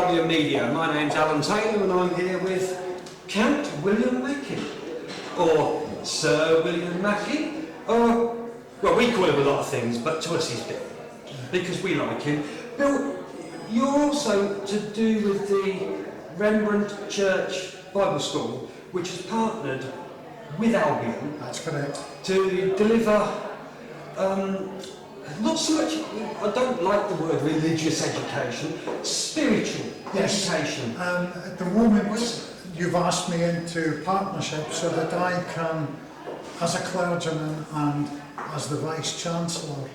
Albion Media. My name's Alan Taylor and I'm here with Count William Mackie, or Sir William Mackie, or, well, we call him a lot of things, but to us he's Bill, because we like him. Bill, you're also to do with the Remnant Church Bible School, which has partnered with Albion. That's correct. To deliver, not so much, I don't like the word religious education, spiritual education. At the moment, you've asked me into partnership so that I can, as a clergyman and as the Vice-Chancellor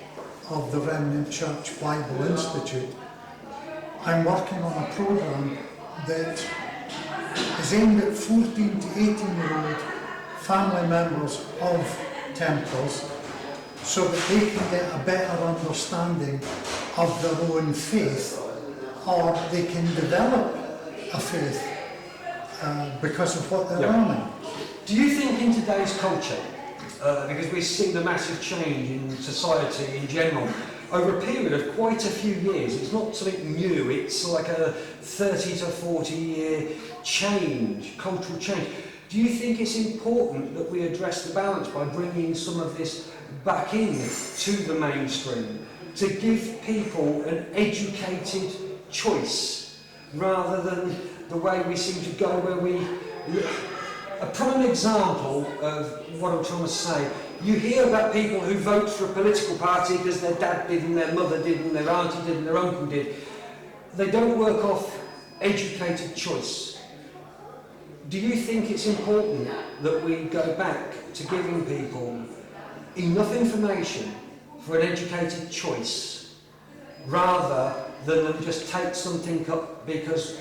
of the Remnant Church Bible Institute, I'm working on a programme that is aimed at 14 to 18-year-old family members of Templars, so that they can get a better understanding of their own faith, or they can develop a faith because of what they're learning. Do you think in today's culture, because we've seen a massive change in society in general, over a period of quite a few years, it's not something new, it's like a 30 to 40 year change, cultural change. Do you think it's important that we address the balance by bringing some of this back in to the mainstream, to give people an educated choice, rather than the way we seem to go where we... A prime example of what I'm trying to say, you hear about people who vote for a political party because their dad did and their mother did and their auntie did and their uncle did. They don't work off educated choice. Do you think it's important that we go back to giving people enough information for an educated choice, rather than them just take something up because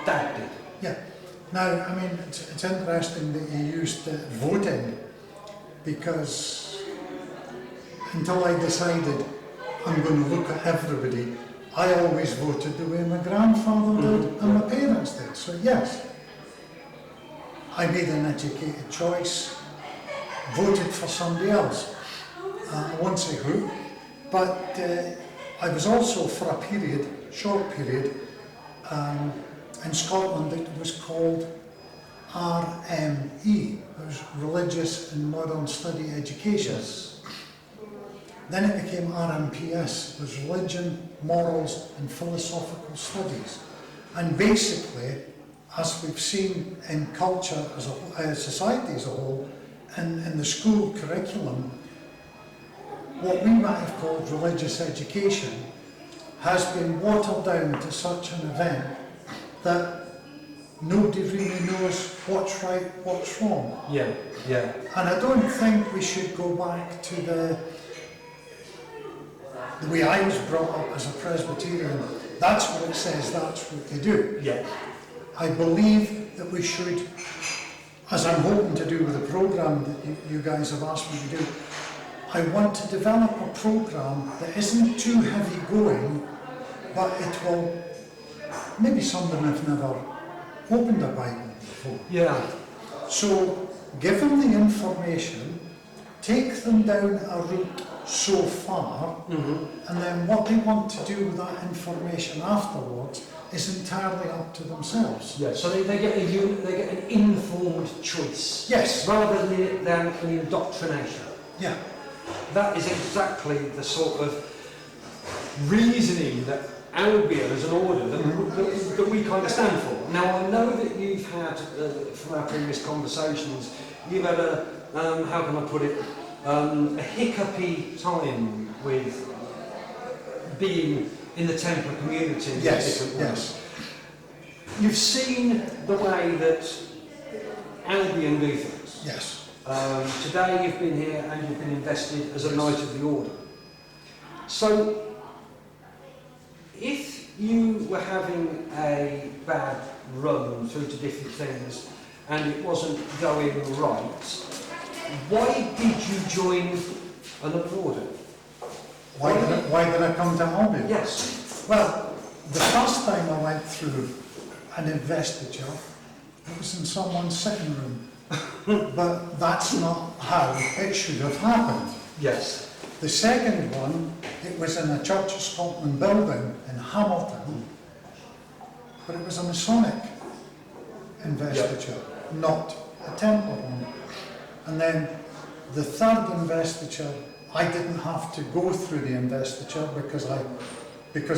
Dad did? Yeah. Now, I mean, it's interesting that you used voting, because until I decided I'm going to look at everybody, I always voted the way my grandfather did and my parents did. So yes, I made an educated choice, voted for somebody else. I won't say who, but I was also, for a period, short period, in Scotland it was called RME, it was Religious and Modern Study Education. Yes. Then it became RMPS, it was Religion, Morals and Philosophical Studies. And basically, as we've seen in culture as a society as a whole, in the school curriculum, what we might have called religious education has been watered down to such an event that nobody really knows what's right, what's wrong. Yeah. And I don't think we should go back to the way I was brought up as a Presbyterian. That's what it says, that's what they do. Yeah. I believe that we should, as I'm hoping to do with the programme that you guys have asked me to do, I want to develop a programme that isn't too heavy going, but it will, maybe some of them have never opened a Bible before. Yeah. So give them the information, take them down a route so far, and then what they want to do with that information afterwards is entirely up to themselves. Yeah. So they get an informed choice. Yes. Rather than an indoctrination. Yeah. That is exactly the sort of reasoning that Albion as an order that we kind of stand for. Now, I know that you've had, from our previous conversations, you've had a, how can I put it, a hiccupy time with being in the Templar community. Yes. You've seen the way that Albion do things. Yes. Today you've been here and you've been invested as a Knight of the Order. So, if you were having a bad run through to different things and it wasn't going right, why did you join another order? Why did I come to Albion? Yes. Well, the first time I went through an investiture, it was in someone's sitting room. But that's not how it should have happened. Yes. The second one, it was in a Church of Scotland building in Hamilton, but it was a Masonic investiture, not a Templar one. And then the third investiture, I didn't have to go through the investiture because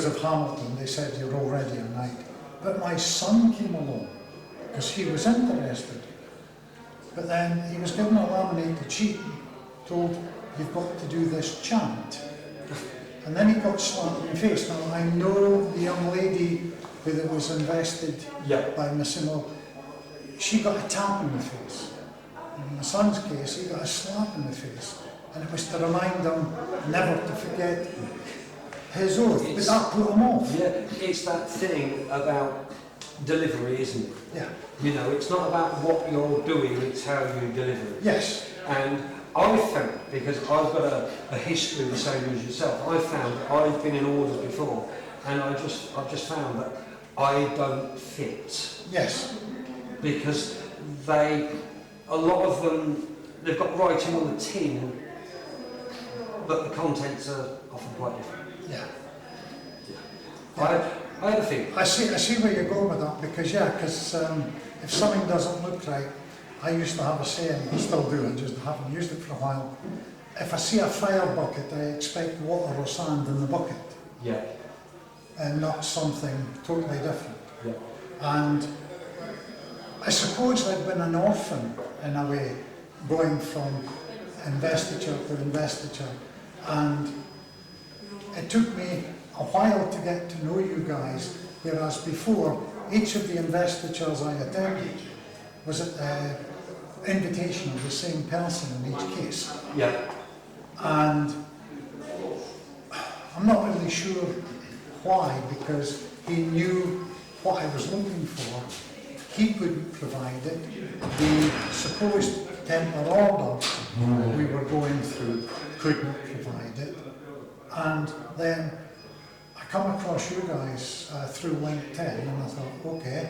of Hamilton. They said you're already a knight. But my son came along because he was interested. But then he was given a laminated sheet, told you've got to do this chant. And then he got slapped in the face. Now I know the young lady who was invested by Massimo, she got a tap in the face. In my son's case, he got a slap in the face. And it was to remind him never to forget his oath, but that put him off. Yeah, it's that thing about delivery, isn't it? Yeah. You know, it's not about what you're doing, it's how you deliver it. Yes. And I found, because I've got a history the same as yourself, I found that I've been in orders before, and I've just found that I don't fit. Yes. Because a lot of them, they've got writing on the tin, but the contents are often quite different. Yeah. I had a think. I see where you're going with that, because if something doesn't look right, I used to have a saying, I still do, I just haven't used it for a while. If I see a fire bucket, I expect water or sand in the bucket. Yeah. And not something totally different. Yeah. And I suppose I'd been an orphan in a way, going from investiture to investiture, and it took me a while to get to know you guys, whereas before, each of the investitures I attended was at the invitation of the same person in each case. Yeah. And I'm not really sure why, because he knew what I was looking for. He couldn't provide it. The supposed Templar order we were going through couldn't provide it. And then I come across you guys through LinkedIn, and I thought, okay.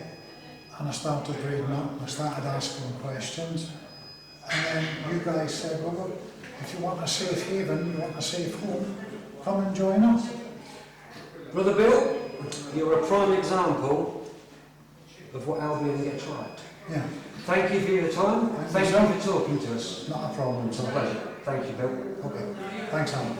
And I started reading up, and I started asking questions. And then you guys said, well, look, if you want a safe haven, you want a safe home, come and join us. Brother Bill, you're a prime example of what Albion gets right. Yeah. Thank you for your time. Thank you for talking to us. Not a problem. It's a pleasure. Thank you, Bill. Okay. Thanks, Alan.